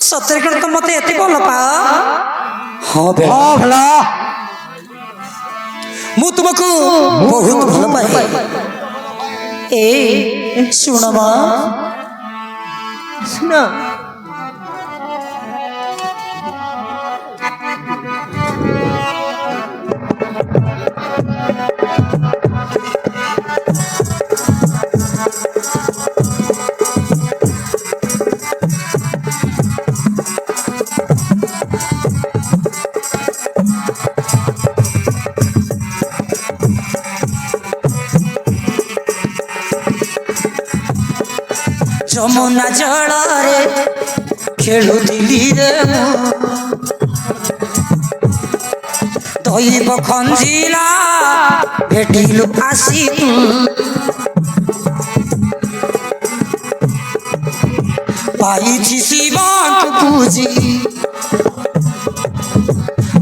सत्तर कण तो मते एते बोल पा हाँ भला मु तुमको बहुत भल पाए ए सुनो मां सुनो যমুনা জଳରେ ଖେଳୁଥିଲି ରେ ଦୈବ ଖଞ୍ଜିଲା ଭେଟିଲୁ ଆସି ପାଇଛି ଶିବଙ୍କୁ ପୂଜି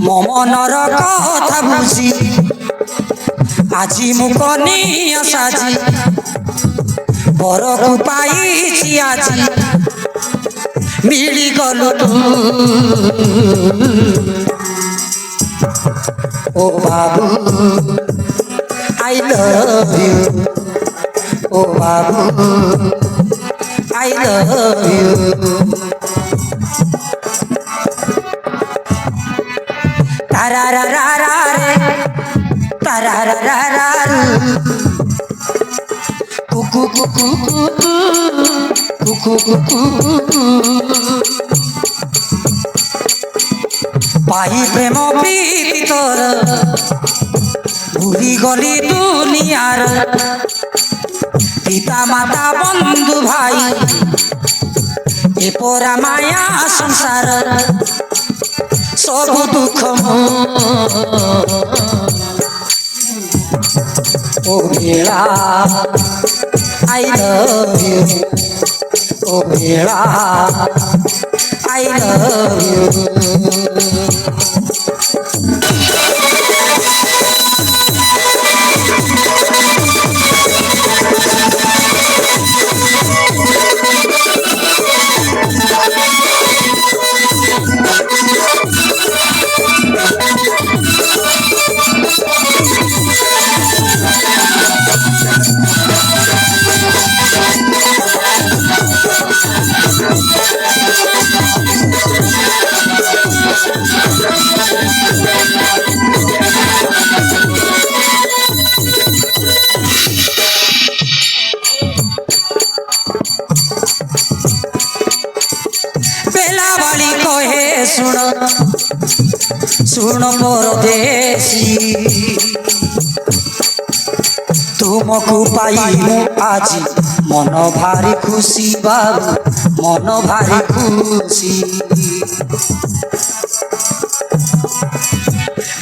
ମୋ ମନର କଥା ବୁଝି ଆଜି ମୁଁ କନିଆ ସାଜି ବରକୁ ପାଇଛି ଆଜି ମିଳିଗଲୁ ତୁ ଓ ବାବୁ ଆଇ ଲଭ୍ ୟୁ ଓ ବାବୁ ଆଇ ଲଭ୍ ୟୁ ତାରାରାରା ରେ ତାରାରାରା কুকু কুকু কুকু কুকু পাই প্রেম প্রীতি তোর ভুলি গলি দুনিয়ার পিতা মাতা বন্ধু ভাই এ পরা মায়া সংসার সব দুঃখ ও বেলা I love you, oh Mira, I love you. सुन सुन परदेसी तुमको पाई आज मन भारी खुशी बाबू मन भारी खुशी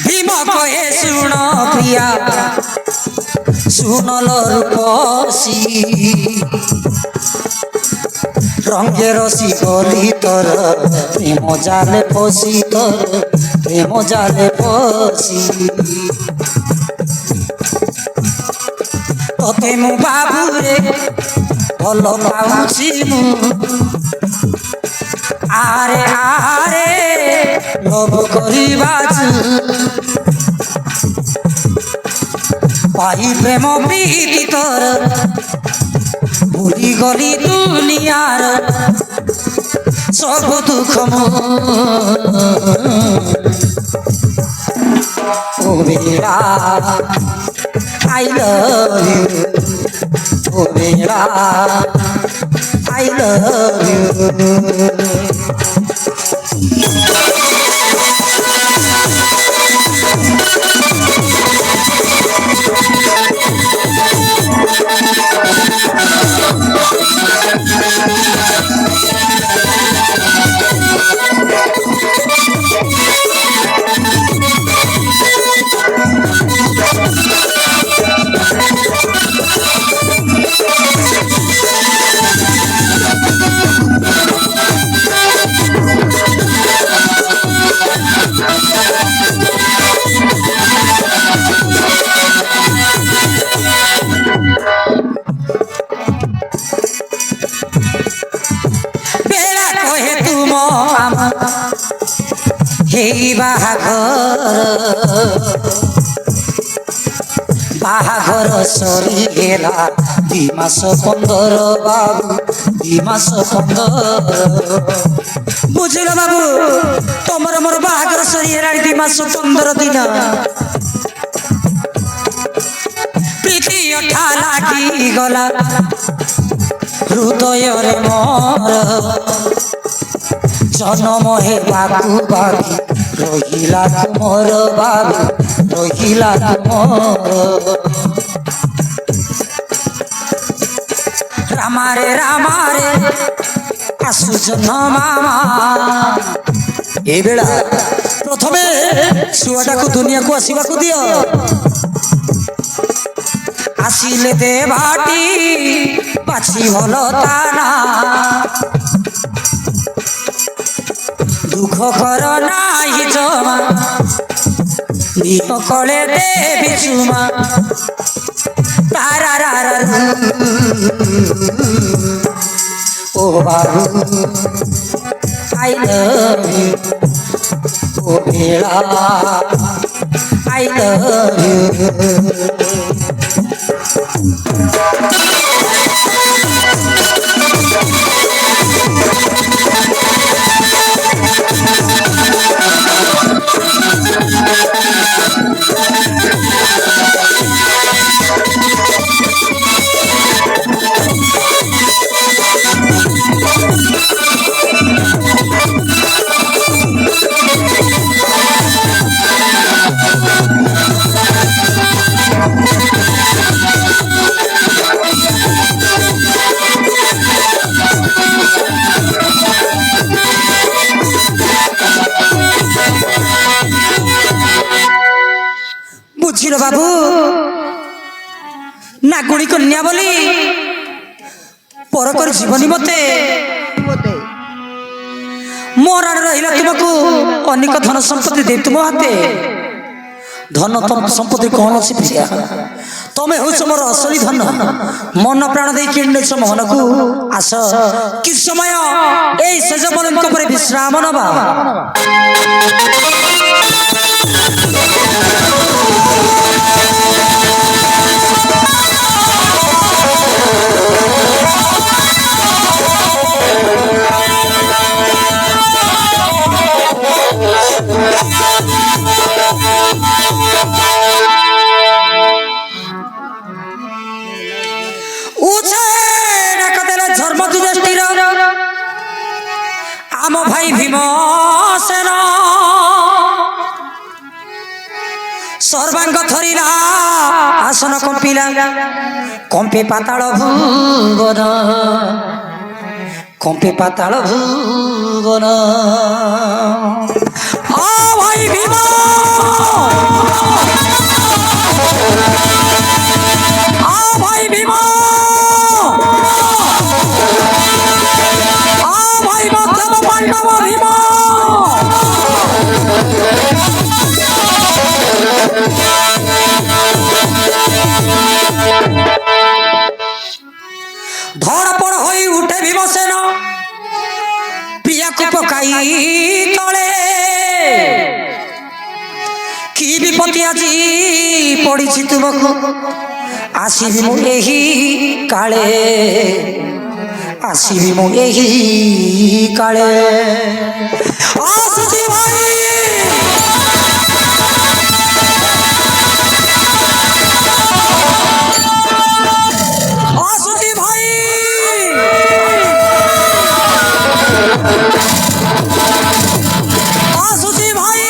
भीम कहे सुन प्रिया सुन रूपसी रंगे रसी गली तोर प्रेम जाले पसी तोर प्रेम जाले पसी तोते मु बाबू रे भल पाउछि मु आरे आरे लव करिबाजु पाई प्रेम प्रीति तोर भूली गली दुनियार सब दुख ओ बेला I love you O Bela I love you ହେଇ ବାହାଘର ସରିଗଲା 2 ମାସ 15 ବାବୁ 2 ମାସ 15 ବୁଝିଲ ବାବୁ ତମର ମୋର ବାହାଘର ସରିଗଲାଣି 2 ମାସ 15 ଦିନ ପ୍ରୀତି ଅଠା ଲାଗିଗଲା ହୃଦୟରେ ମୋର ଜନମ ହେବାକୁ ଭାବି ରହିଲା ତୁମର ବାବୁ ରହିଲା ତୁମର ରାମାରେ ଆସୁଛ ମାମା এই বেলা প্রথমে শুয়াটাକୁ দুনিয়াକୁ ଆସିବାକୁ ଦିଅ ଆସିଲେ ଦେବାଟି ବାଛି ଭଲ ତାନା দুঃখ কর নাই জমা নিয় কলে দেবী চুমা তারারারা ও বাবু আই লাভ ইউ ও বেলা আই লাভ ইউ বুঝিল বাবু নাগুড়ি কন্যা বলি পরকর জীবনী মতে মোর আড়ে রহিলা তোমাকে অনেক ধন সম্পত্তি দেব তুম হাতে ধন সম্পত্তি কৌশি প্রিয়া তুমি হচ্ছে মোর আসলি ধন মন প্রাণ দিয়ে কিনে নেছ মোহনকু আস কি সময় এই সেজ পলঙ্ক পরে বিশ্রাম নবা आम भाई भीमसेन सर्वांग थरिला आसन कंपिला कंपे पाताल भुवन कंपे पाताल भुवन आ भाई भीम आ भाई भीम धड़पड़ हो उठे भीमसेन प्रिया को पकाई तले कि विपत्ति आज पड़ी तुमको आसबि मु एही काले आसबि मु एही काले आसुची भाई आसुची भाई आसुची भाई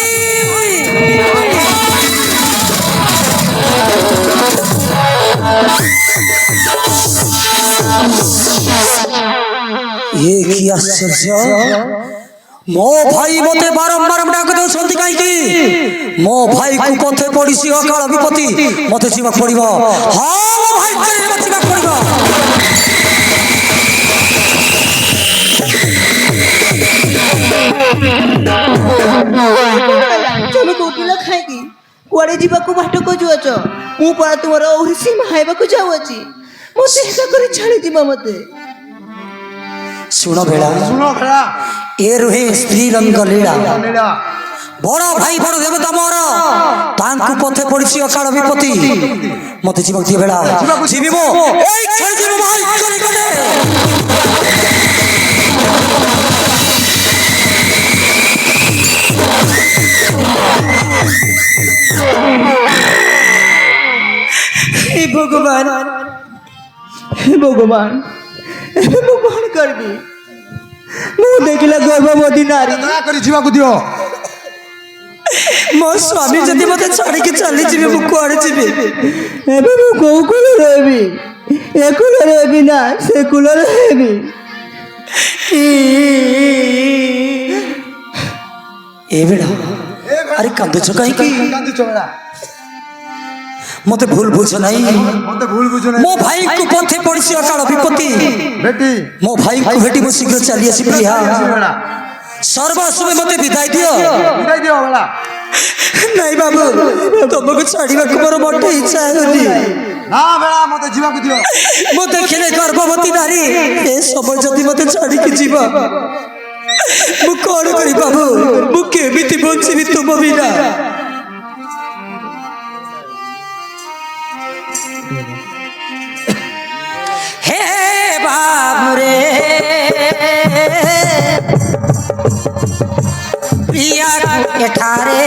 ये की आश्चर्य मो भाई मते बारंबार डाक दउछंती काई की मो भाई को पथे पड़िसी अकाल विपत्ति मते जीवा पड़िबो हां मो भाई करे जीवा पड़िबो चलो दोटिला खाइकी कुआडे जीवा को बाटो को जुअछ मु परा तुमर ओरिसी मायबा को जाउ अछि मते एका करे छाडी दिबा मते सुनो भेड़ा ए रुहे स्त्री रंग लीला বড় ভাই বড় দেবতা মোর তাଙ୍କୁ পথে পড়িছি অকাଳ বিপত্তি মতে জীবক দিয়ে বেড়া জীবিব এই ছেড়ে জীব ভাই করে করে हे भगवान हे भगवान हे भगवान करबी ମୁଁ ଦେଖିଲା ଗର୍ଭବତୀ ନାରୀ ଦୟାକରି ଯିବାକୁ ଦିଅ। ମୋ ସ୍ୱାମୀ ଯଦି ମତେ ଛାଡ଼ିକି ଚାଲିଯିବେ ମୁଁ କୁଆଡ଼େ ଯିବି ଏବେ ମୁଁ କୋଉ କୂଳରେ ରହିବି ଏ କୂଳରେ ରହିବି ନା ସେ କୂଳରେ ରହିବି ଏ ବେଳା ଆରେ କାନ୍ଦୁଛ କାହିଁକି କାନ୍ଦୁଛ ବେଳା ମତେ ଭୁଲ ବୁଝ ନାହିଁ ମତେ ଭୁଲ ବୁଝ ମୋ ନାହିଁ ଭାଇଙ୍କୁ ପଥେ ପଡ଼ିଛି ଅକାଳ ବିପତ୍ତି ବେଟି ମୋ ଭାଇଙ୍କୁ ଭେଟି ମୁଁ ଶୀଘ୍ର ଚାଲି ଆସିବି ବେଳା ସର୍ବସ୍ୱ ମତେ ବିଦାୟ ଦିଅ ବିଦାୟ ଦିଅ ବେଳା। ନାଇଁ ବାବୁ ତମକୁ ଛାଡ଼ିବାକୁ ମୋର ମୋଟେ ଇଚ୍ଛା ହେଉନି ନା ବେଳା ମତେ ଯିବାକୁ ଦିଅ। ମୁଁ ଦେଖିଲେ ଗର୍ଭବତୀ ନାରୀ ଏ ସମୟ ଯଦି ମତେ ଛାଡ଼ିକି ଯିବ ମୁଁ କଣ କରିବି ବାବୁ ମୁଁ କେମିତି ବଞ୍ଚିବି ତୁମ ବିନା हे बाबरे प्रिया एठारे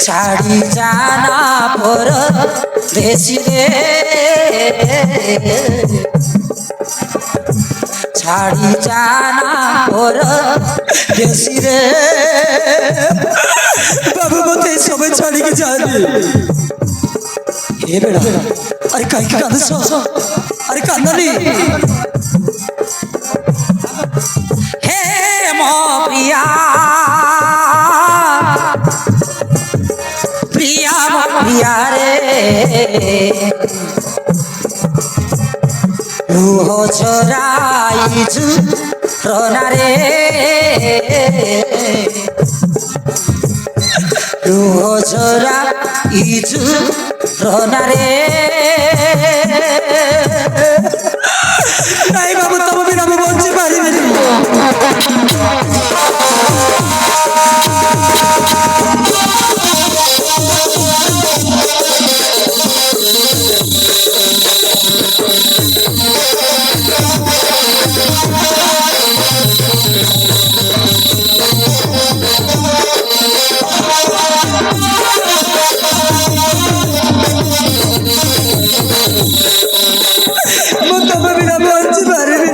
छाड़ी जाना पर देसी रे छाड़ी जाना पर देसी रे बाबू मते सब छाड़ी के जानी ए बेड़ा अरे काहे की कांदछ अरे कांदनी हे मो प्रिया प्रिया मो प्रिया रे लुह चोराई रोना रे लुह चोराई रोना रे नहीं बाबू तुम बिना मैं बंची पारी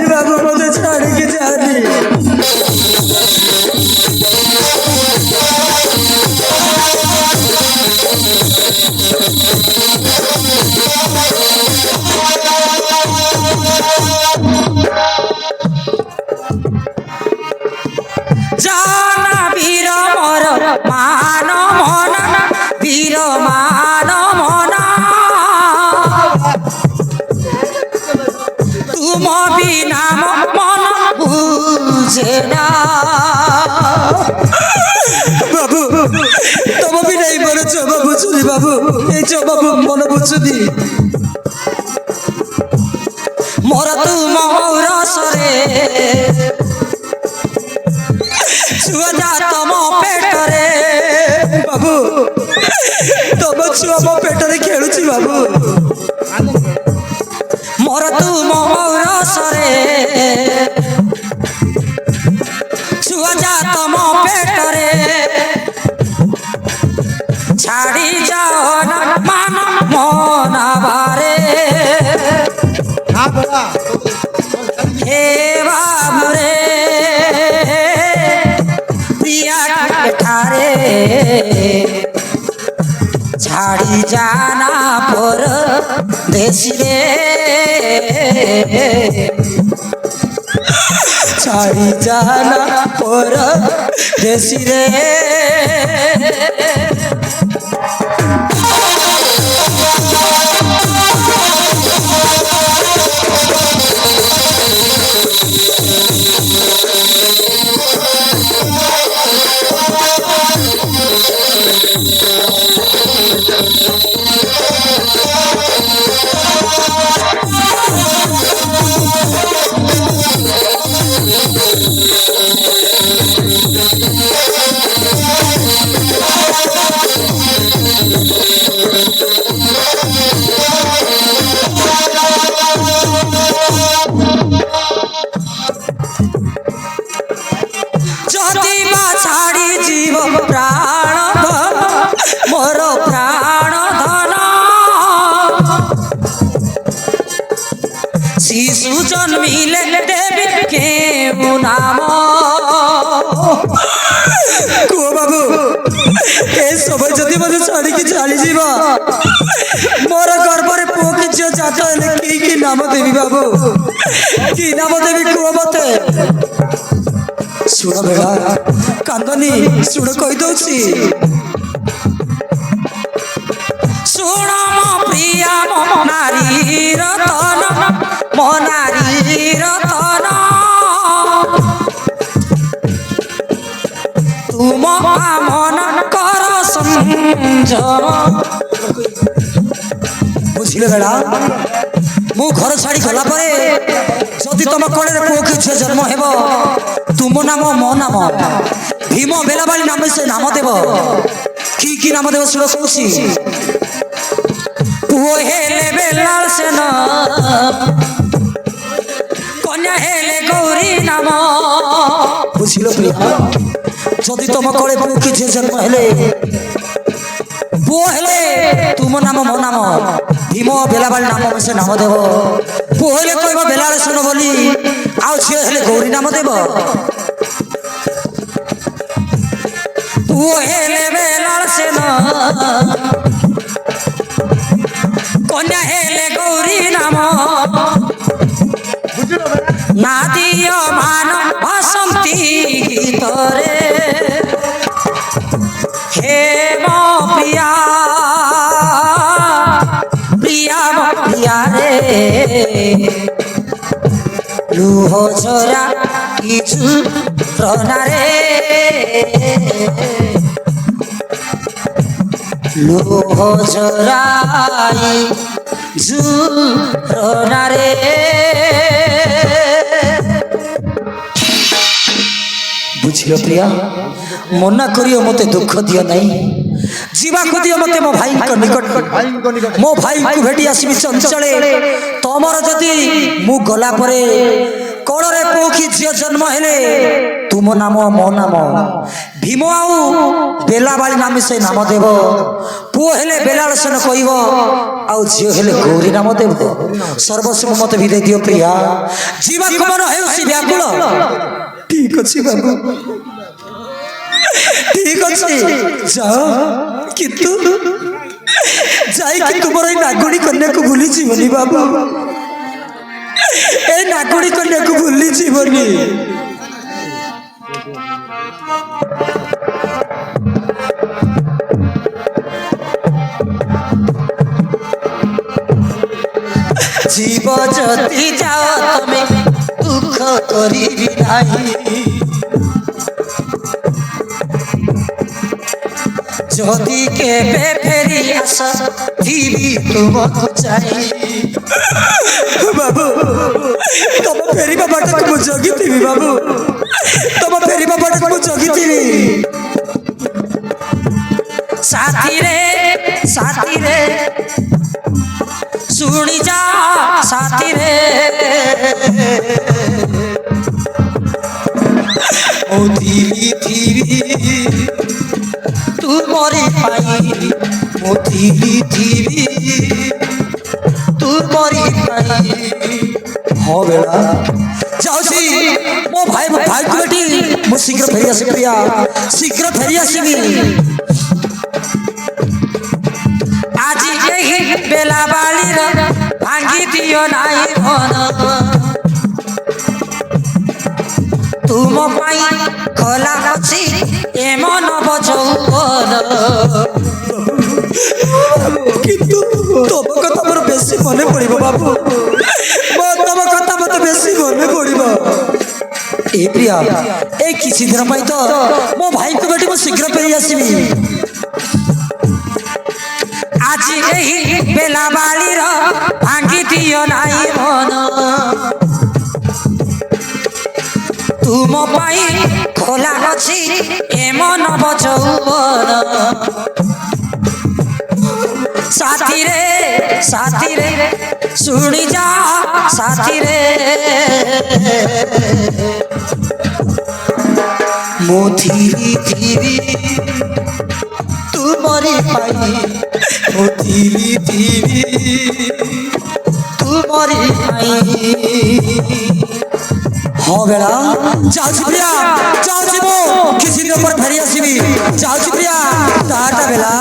बाबू मुझे छाड़ के जानी जाना वीर मोर मान मन वीर मान मन तुम बिना मन बुझे ना बाबू तुम भी नहीं मन जब बुझुनी बाबू ये जब मन बुझुनी मोर तुम रसरे छुआ जा तम पेटरे बाबू तम छुआ मो पेटरे खेलुची बाबू मोर तुम रसरे छुआ जा तम पेटरे छाड़ी जाओ ना मान मन बारे हाँ बेड़ा हे बाबरे प्रिया ठारे छाड़ी जाना पर देसी रे छाड़ी जाना पर देसी रे শিশু জন্মিলে দেবী কেউ নাম কুহ বাবু এ সবাই যদি মতো ছাড়িকি চালিযিব মোর গর্ভরে পুଅ କି ଝିଅ ଜାତ ହେଲେ କି ନାମ ଦେବି ବାବୁ କି ନାମ ଦେବି କୁହ ମତେ ଶୁଣ ବେଳା କାନ୍ଦନି ଶୁଣ କହିଦଉଛି ଶୁଣ ମୋ ପ୍ରିୟା ମୋ ନାରୀର ତନ ମୋ ନାରୀର ତନ ତୁମ ମନ କର ସଂଯମ ବୁଝିଲେ ବେଳା ମୁଁ ଘର ଛାଡ଼ି ଗଲା ପରେ ଯଦି ତମ କୋଳରେ ପୁଅ କି ଝିଅ ଜନ୍ମ ହେବ ତୁମ ନାମ ମୋ ନାମ ଭୀମ ବେଲାବାଳି ନାମ ସେ ନାମ ଦେବ କି ନାମ ଦେବ ଶୁଣ କହୁଛି ପୁଅ ହେଲେ ବେଲାଳ ସେନ କନ୍ୟା ହେଲେ ଗୌରୀ ନାମ ବୁଝିଲ ପ୍ରିୟା ଯଦି ତମ କୋଳେ ପୁଅ କି ଝିଅ ଜନ୍ମ ହେଲେ ପୁଅ ହେଲେ ତୁମ ନାମ ମୋ ନାମ ଭୀମ ବେଲାବାଳି ନାମ ସେ ନାମ ଦେବ ପୁଅ ହେଲେ କହିବ ବେଲାଳ ସେନ ବୋଲି ଆଉ ଝିଅ ହେଲେ ଗୌରୀ ନାମ ଦେବ ପୁଅ ହେଲେ ବେଲାଳ ସେନ କନ୍ୟା ହେଲେ ଗୌରୀ ନାମ ନା ଦିଅ ମାନ ବାସନ୍ତୀ ଗୀତରେ हे मो प्रिया प्रिया मो प्रिया रे लुह झरा किछु रना रे लुह झराई झुरना रे बुझियो प्रिया मना करियो मते दुख दियो नहीं जीवा को दियो मते मो भाई को निकट मो भाई को भेटी आसीबी चंचले तमर जदी मु गला परे कोड़रे पोखी झियो जन्म हेले तुम नाम मो नाम भीम आउ बेलाबाली नाम से नाम देव पुओ हेले बेलाल सेन कहब आउ झियो हेले गौरी नाम देव सर्वस्व मते विदे दियो प्रिया जीवा को मन हेउसी व्याकुल ठीक अछि बाबू ठीक अच्छे जाओ किंतु जाई कि तुम नागुड़ी कन्या को भूली जीवनी बाबू ए नागुड़ी कन्या को भूली जीवनी जीव जति जाओ तमे दुख करी नाही जदि केबे फेरी आस जीवी तुमको चाही बाबू तुम फेरी बाबा को जगी थी बाबू तुम फेरी बाबा को जगी थी साथी रे सुनी जा साथी रे ओ धीरी धीरी तू मोरी पाई मो धीरी धीरी तू मोरी पाई हो बेला जाउसी मो भाई को बेटी मो शीघ्र फेरी आसी प्रिया शीघ्र फेरी आसीबी आज यही बेला बाली र भांगी दियो नाई मन तुम पाई खोला अछि ए मन बजौन किंतु तुम कथा मोर बेसी मने पड़िबो बाबू तुम कथा मते बेसी मने पड़िबो ए प्रिया ए किछि दिन पई तो मो भाई को बेटी मो शीघ्र पेरी आसीबी आज एही बेला बाली र भांगी दियो नाई मन तुम पाई खोला अछि ए मन बजौन साथी रे सुनी जा साथी रे मो धीरी धीरी तू मरी पाई मो धीरी धीरी तू মরি हाँ बेला जाऊँ प्रिया जाऊँ मो किसी दिन पर फेरी आसबि जाऊँ प्रिया टाटा बेला